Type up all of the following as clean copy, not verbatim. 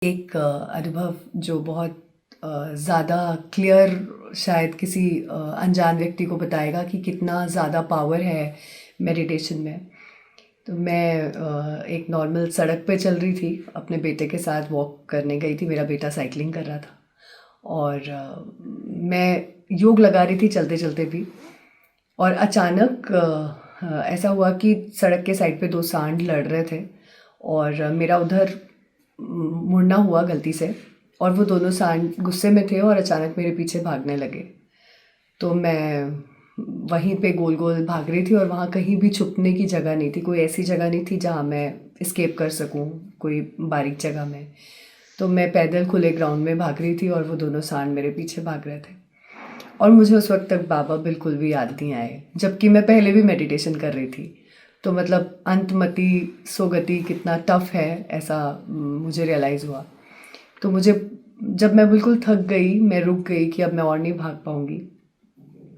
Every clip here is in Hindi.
एक अनुभव जो बहुत ज़्यादा क्लियर शायद किसी अनजान व्यक्ति को बताएगा कि कितना ज़्यादा पावर है मेडिटेशन में। तो मैं एक नॉर्मल सड़क पे चल रही थी, अपने बेटे के साथ वॉक करने गई थी। मेरा बेटा साइकिलिंग कर रहा था और मैं योग लगा रही थी चलते चलते भी। और अचानक ऐसा हुआ कि सड़क के साइड पे दो सांड लड़ रहे थे और मेरा उधर मुड़ना हुआ गलती से, और वो दोनों सांड गुस्से में थे और अचानक मेरे पीछे भागने लगे। तो मैं वहीं पे गोल गोल भाग रही थी और वहाँ कहीं भी छुपने की जगह नहीं थी, कोई ऐसी जगह नहीं थी जहाँ मैं एस्केप कर सकूँ, कोई बारीक जगह में। तो मैं पैदल खुले ग्राउंड में भाग रही थी और वो दोनों सांड मेरे पीछे भाग रहे थे। और मुझे उस वक्त तक बाबा बिल्कुल भी याद नहीं आए, जबकि मैं पहले भी मेडिटेशन कर रही थी। तो मतलब अंतमति सोगति कितना टफ है, ऐसा मुझे रियलाइज़ हुआ। तो मुझे जब मैं बिल्कुल थक गई, मैं रुक गई कि अब मैं और नहीं भाग पाऊँगी,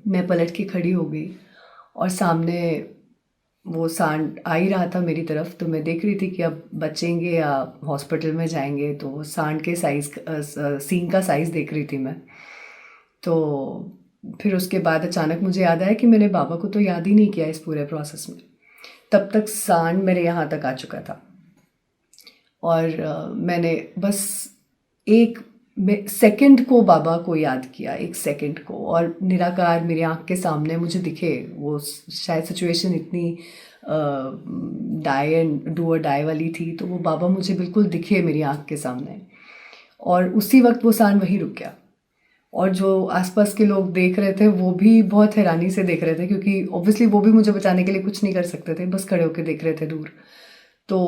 मैं पलट के खड़ी हो गई और सामने वो सांड आ ही रहा था मेरी तरफ। तो मैं देख रही थी कि अब बचेंगे या हॉस्पिटल में जाएंगे। तो सांड के साइज़ सींग का साइज़ देख रही थी मैं। तो फिर उसके बाद अचानक मुझे याद आया कि मैंने बाबा को तो याद ही नहीं किया इस पूरे प्रोसेस में। तब तक सांड मेरे यहाँ तक आ चुका था और मैंने बस एक सेकंड को बाबा को याद किया, एक सेकंड को, और निराकार मेरी आँख के सामने मुझे दिखे। वो शायद सिचुएशन इतनी डाई एंड डू और डाई वाली थी, तो वो बाबा मुझे बिल्कुल दिखे मेरी आँख के सामने। और उसी वक्त वो सांड वहीं रुक गया। और जो आसपास के लोग देख रहे थे वो भी बहुत हैरानी से देख रहे थे, क्योंकि ऑब्वियसली वो भी मुझे बचाने के लिए कुछ नहीं कर सकते थे, बस खड़े होकर देख रहे थे दूर। तो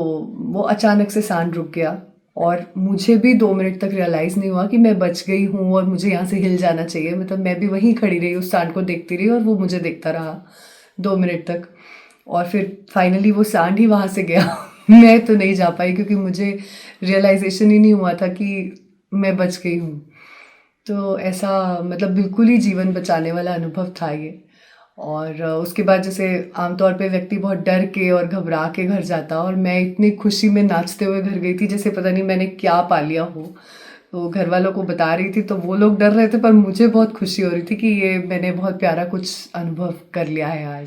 वो अचानक से सांड रुक गया और मुझे भी 2 मिनट तक रियलाइज़ नहीं हुआ कि मैं बच गई हूँ और मुझे यहाँ से हिल जाना चाहिए। मतलब मैं भी वहीं खड़ी रही, उस सांड को देखती रही और वो मुझे देखता रहा 2 मिनट तक। और फिर फाइनली वो सांड ही वहाँ से गया। मैं तो नहीं जा पाई, क्योंकि मुझे रियलाइजेशन ही नहीं हुआ था कि मैं बच गई हूँ। तो ऐसा मतलब बिल्कुल ही जीवन बचाने वाला अनुभव था ये। और उसके बाद जैसे आमतौर पे व्यक्ति बहुत डर के और घबरा के घर जाता, और मैं इतनी खुशी में नाचते हुए घर गई थी जैसे पता नहीं मैंने क्या पा लिया हो। तो घर वालों को बता रही थी तो वो लोग डर रहे थे, पर मुझे बहुत खुशी हो रही थी कि ये मैंने बहुत प्यारा कुछ अनुभव कर लिया है आज।